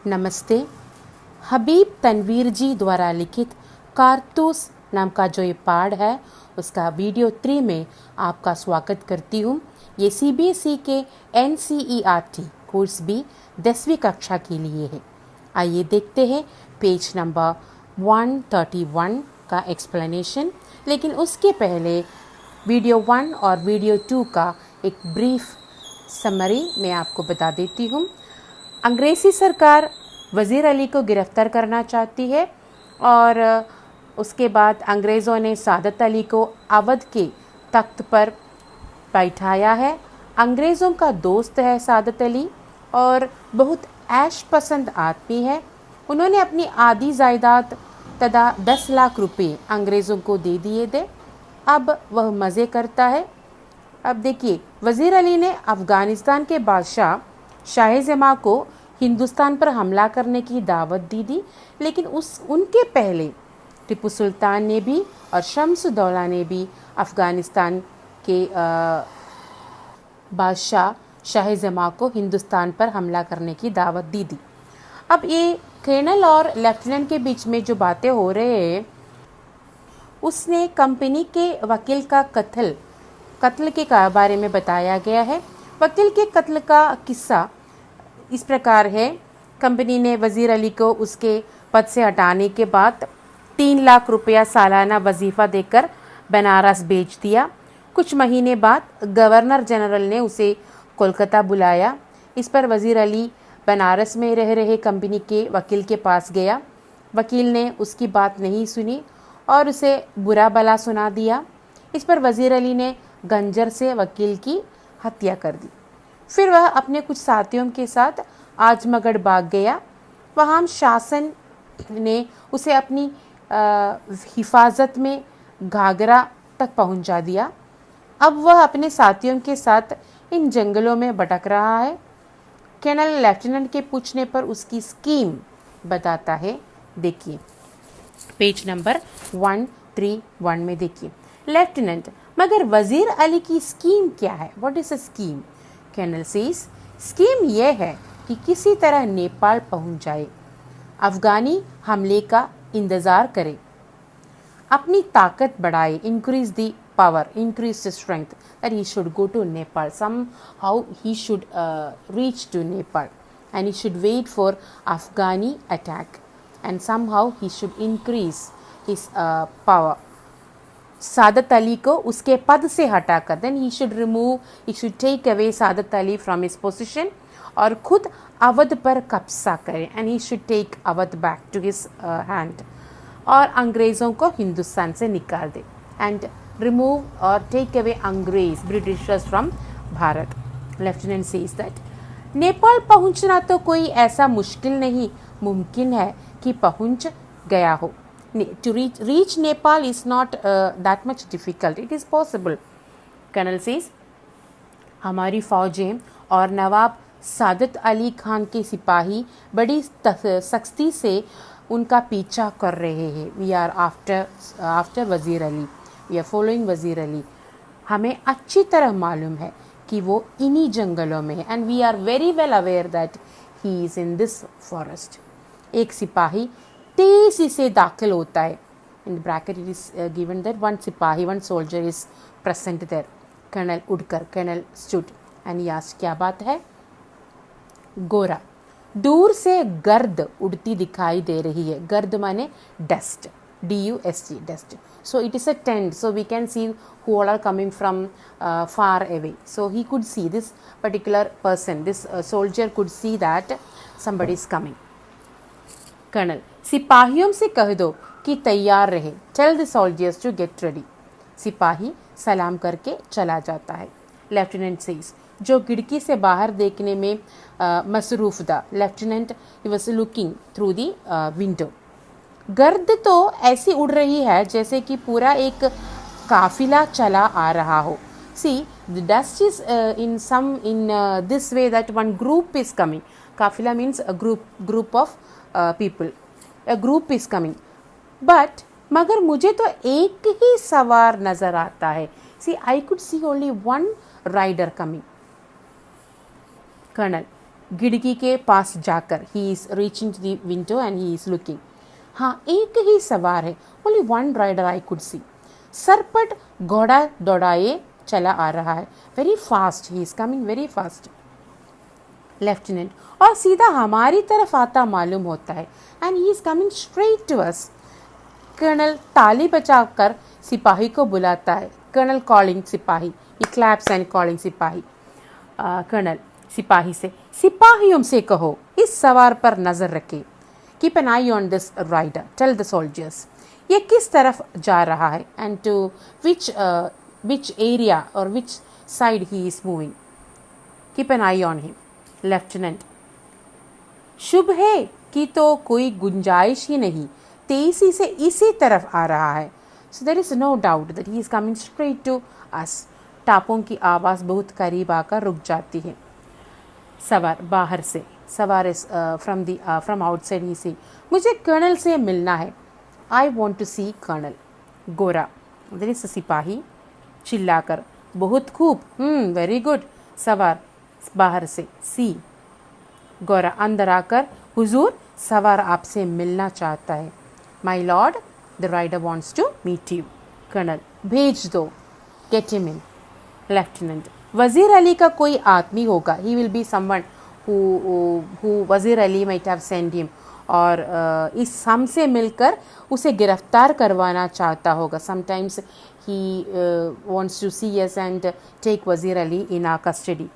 नमस्ते। हबीब तनवीर जी द्वारा लिखित कारतूस नाम का जो ये पाठ है उसका वीडियो 3 में आपका स्वागत करती हूँ। ये CBSE के NCERT कोर्स भी 10वीं कक्षा के लिए है। आइए देखते हैं पेज नंबर 131 का एक्सप्लेनेशन। लेकिन उसके पहले वीडियो 1 और वीडियो 2 का एक ब्रीफ समरी मैं आपको बता देती हूँ। अंग्रेज़ी सरकार वज़ीर अली को गिरफ़्तार करना चाहती है और उसके बाद अंग्रेज़ों ने सादत अली को अवध के तख्त पर बैठाया है। अंग्रेज़ों का दोस्त है सादत अली और बहुत ऐश पसंद आदमी है। उन्होंने अपनी आधी जायदाद तथा 10 लाख रुपए अंग्रेज़ों को दे दिए थे। अब वह मज़े करता है। अब देखिए, वज़ीर अली ने अफ़गानिस्तान के बादशाह शाह जमा को हिंदुस्तान पर हमला करने की दावत दी थी, लेकिन उनके पहले टीपू सुल्तान ने भी और शम्स-उद-दौला ने भी अफ़गानिस्तान के बादशाह शाह जमा को हिंदुस्तान पर हमला करने की दावत दी थी। अब ये कर्नल और लेफ्टिनेंट के बीच में जो बातें हो रहे हैं, उसने कंपनी के वकील का कत्ल के बारे में बताया गया है। वकील के कत्ल का किस्सा इस प्रकार है। कंपनी ने वज़ीर अली को उसके पद से हटाने के बाद 3 लाख रुपया सालाना वजीफ़ा देकर बनारस भेज दिया। कुछ महीने बाद गवर्नर जनरल ने उसे कोलकाता बुलाया। इस पर वज़ीर अली बनारस में रह रहे कंपनी के वकील के पास गया। वकील ने उसकी बात नहीं सुनी और उसे बुरा भला सुना दिया। इस पर वज़ीर अली ने गंजर से वकील की हत्या कर दी। फिर वह अपने कुछ साथियों के साथ आजमगढ़ भाग गया। वहाँ शासन ने उसे अपनी हिफाजत में घाघरा तक पहुंचा दिया। अब वह अपने साथियों के साथ इन जंगलों में भटक रहा है। कर्नल लेफ्टिनेंट के पूछने पर उसकी स्कीम बताता है। देखिए पेज नंबर 131 में देखिए, लेफ्टिनेंट, मगर वज़ीर अली की स्कीम क्या है? What is a scheme? Colonel says, scheme यह है कि किसी तरह नेपाल पहुंच जाए, अफगानी हमले का इंतज़ार करे, अपनी ताकत बढ़ाए, increase the power, increase the strength, that he should go to Nepal, somehow he should reach to Nepal and he should wait for Afghani attack and somehow he should increase his power. Saadat Ali को उसके पद से हटाकर, then he should take away Saadat Ali from his position और खुद अवध पर कब्जा करें, and he should take Awadh back to his hand और अंग्रेज़ों को हिंदुस्तान से निकाल दे एंड रिमूव और take away angrez Britishers from Bharat. Lieutenant says that Nepal पहुंचना तो कोई ऐसा मुश्किल नहीं, मुमकिन है कि पहुंच गया हो। To reach Nepal is not that much difficult. It is possible. Colonel says, हमारी फौजें और नवाब सादत अली खान के सिपाही बड़ी सख्ती से उनका पीछा कर रहे हैं। वी आर आफ्टर वज़ीर अली, वी आर फॉलोइंग वज़ीर अली। हमें अच्छी तरह मालूम है कि वो इन्हीं जंगलों में है, and we are very well aware that he is in this forest. एक सिपाही तेजी से दाखिल होता है। In bracket it is given that one soldier is present there. Colonel उड़कर, कर्नल स्टूड एंड यास, क्या बात है? गोरा, दूर से गर्द उड़ती दिखाई दे रही है। गर्द माने dust, DUST, dust. So it is a tent, so we can see who all are coming from far away. So he could see this particular person, this soldier could see that somebody is coming. Colonel, सिपाहियों से कह दो कि तैयार रहे। Tell the soldiers to get ready. सिपाही सलाम करके चला जाता है। लेफ्टिनेंट सेज, जो खिड़की से बाहर देखने में मसरूफ था। Lieutenant he was looking through the window. गर्द तो ऐसी उड़ रही है जैसे कि पूरा एक काफिला चला आ रहा हो। See the dust is in this way that one group is coming. काफिला means a group of people, a group is coming. But मगर मुझे तो एक ही सवार नजर आता है। See, I could see only one rider coming. Colonel, खिड़की के पास जाकर he is reaching to the window and he is looking. हाँ, एक ही सवार है. Only one rider I could see. सरपट घोड़ा दौड़ाए चला आ रहा है. Very fast, he is coming very fast. Lieutenant, और सीधा हमारी तरफ आता मालूम होता है. And he is coming straight to us. Colonel ताली बजाकर सिपाही को बुलाता है. कर्नल कॉलिंग सिपाही. ही क्लैप्स एंड कॉलिंग सिपाही. कर्नल सिपाही से, सिपाहियों से कहो इस सवार पर नजर रखे. Keep an eye on this rider. Tell the soldiers. ये किस तरफ जा रहा है एंड टू विच एरिया और which side he is moving. Keep an eye on him. Lieutenant, शुभ है कि तो कोई गुंजाइश ही नहीं, तेजी से इसी तरफ आ रहा है. So there is no doubt that he is coming straight to us. टापों की आवाज़ बहुत करीब आकर रुक जाती है. सवार बाहर से. Sawar is from outside he see. मुझे कर्नल से मिलना है. I want to see colonel. गोरा, देयर इज सिपाही चिल्लाकर, बहुत खूब, वेरी गुड. सवार बाहर से. सी. गोरा अंदर आकर, हुजूर सवार आपसे मिलना चाहता है. My lord, the rider wants to meet you. Colonel, भेज दो. Get him in. लेफ्टिनेंट, वजीर अली का कोई आदमी होगा. He will be someone who Wazir Ali might have send him. और इस हमसे मिलकर उसे गिरफ्तार करवाना चाहता होगा. Sometimes he wants to see us and take Wazir Ali in our custody.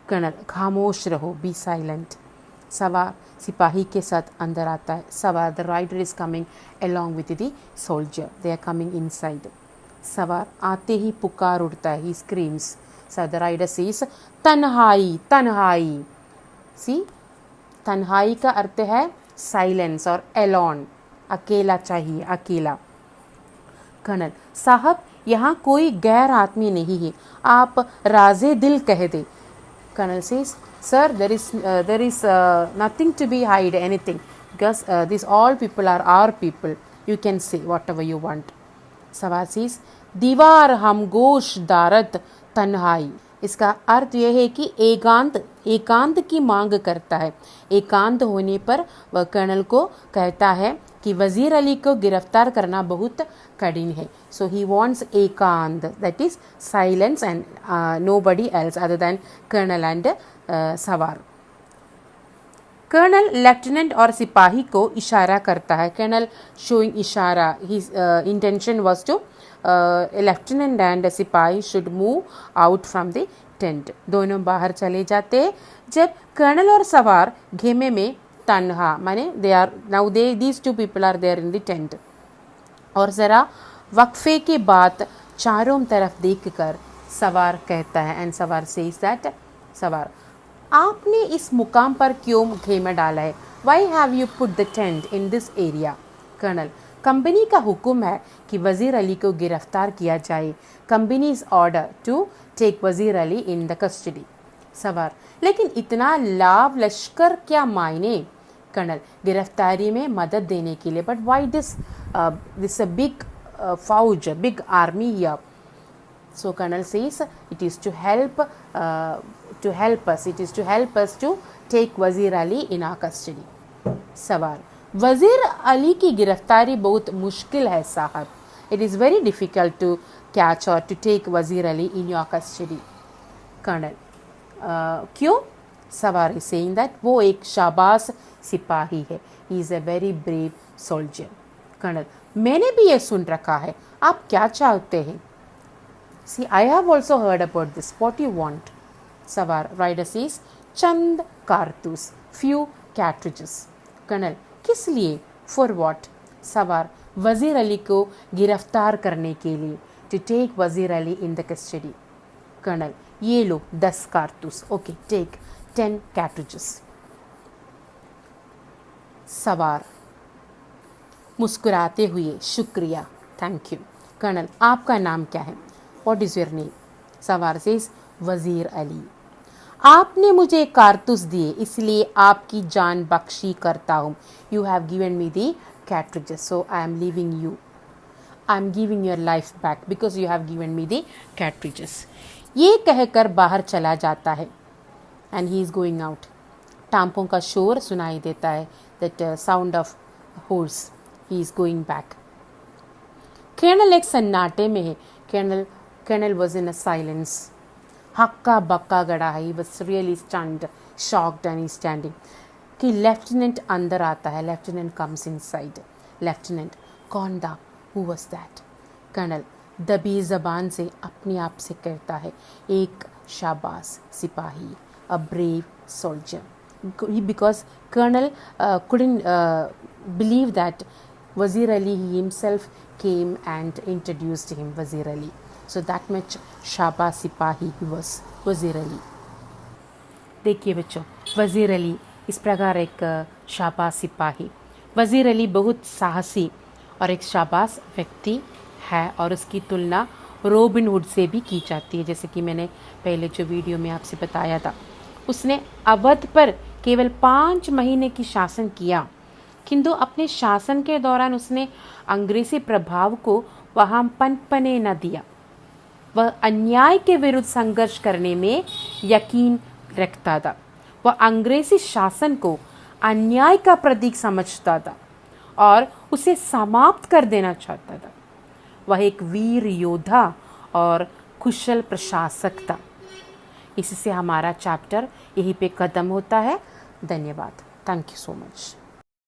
Colonel, खामोश रहो, बी साइलेंट. सवार सिपाही के साथ अंदर आता है. सवार, the rider is coming along with the soldier. They are coming inside. सवार आते ही पुकार उठता है. He screams. So the rider says, तन्हाई तन्हाई. See, तन्हाई का अर्थ है साइलेंस और alone, अकेला चाहिए, अकेला. कर्नल, साहब यहाँ कोई गैर आदमी नहीं है, आप राजे दिल कह दे. Colonel says, sir, there is nothing to be hide anything, because these all people are our people. You can say whatever you want. सवार says, दीवार हम गोश दारत तन्हाई. इसका अर्थ यह है कि एकांत की मांग करता है. एकांत होने पर वह कर्नल को कहता है कि वजीर अली को गिरफ्तार करना बहुत कठिन है. सो ही वॉन्ट्स एकांत, that is silence and nobody else other than colonel and सवार. कर्नल लेफ्टिनेंट और सिपाही को इशारा करता है. कर्नल शोइंग इशारा. His intention was to lieutenant and सिपाही should move out from the tent. दोनों बाहर चले जाते. जब कर्नल और सवार घेमे में तन्हा माने they are now these two people are there in the tent. और ज़रा वक्फे के बाद चारों तरफ देखकर सवार कहता है, एंड सवार सेज दैट, सवार, आपने इस मुकाम पर क्यों खेमा डाला है? Why have you put the tent in this area? Colonel, company का हुक्म है कि वज़ीर अली को गिरफ्तार किया जाए. कंपनीज ऑर्डर टू टेक वज़ीर अली इन द कस्टडी. सवार, लेकिन इतना लाभ लश्कर क्या मायने? कर्नल, गिरफ्तारी में मदद देने के लिए. बट वाई दिस बिग फौज, big army here? So Colonel says it is to help us. It is to help us to take Wazir Ali in our custody. सवाल, वज़ीर अली की गिरफ्तारी बहुत मुश्किल है साहब. It is very difficult to catch or to take Wazir Ali in your custody. Colonel, क्यों? सवार is saying that वो एक शाबाश सिपाही है. He is a very brave soldier. Colonel, मैंने भी ये सुन रखा है. आप क्या चाहते हैं? See, I have also heard about this. What you want? Sawar, rider says, चंद कारतूस, few cartridges. Colonel, किस लिए? For what? सवार, वज़ीर अली को गिरफ्तार करने के लिए. To take वज़ीर Ali in the custody. Colonel, ये लो 10 कारतूस. Okay, take 10 cartridges. सवार मुस्कुराते हुए, शुक्रिया, थैंक यू. कर्नल, आपका नाम क्या है? What is your name? सवार says, वज़ीर अली. आपने मुझे कारतूस दिए इसलिए आपकी जान बख्शी करता हूँ. You have given me the cartridges, so I am leaving you. I am giving your life back because you have given me the cartridges. ये कहकर बाहर चला जाता है. And he is going out. टांपों का शोर सुनाई देता है, that sound of horse, he is going back. Colonel एक सन्नाटे में है। Colonel was in a silence. हक्का बक्का गड़ा है, he was really stunned, shocked and standing. कि लेफ्टिनेंट अंदर आता है, लेफ्टिनेंट कम्स इनसाइड। लेफ्टिनेंट कौन था, हु वाज दैट? कर्नल दबी ज़बान से अपने आप से कहता है, एक शाबाश सिपाही, a brave soldier. Because colonel couldn't believe that Wazir Ali himself came and introduced him, Wazir Ali. So that much शाबाश सिपाही he was, वज़ीर अली। देखिए बच्चों, वज़ीर अली इस प्रकार एक शाबाश सिपाही। वज़ीर अली बहुत साहसी और एक शाबाश व्यक्ति है, और उसकी तुलना रॉबिन हुड से भी की जाती है, जैसे कि मैंने पहले जो वीडियो में आपसे बताया था। उसने अवध पर केवल 5 महीने की शासन किया, किंतु अपने शासन के दौरान उसने अंग्रेजी प्रभाव को वहाँ पनपने न दिया। वह अन्याय के विरुद्ध संघर्ष करने में यकीन रखता था। वह अंग्रेजी शासन को अन्याय का प्रतीक समझता था और उसे समाप्त कर देना चाहता था। वह एक वीर योद्धा और कुशल प्रशासक था। इससे हमारा चैप्टर यहीं पे ख़त्म होता है। धन्यवाद। Thank you so much.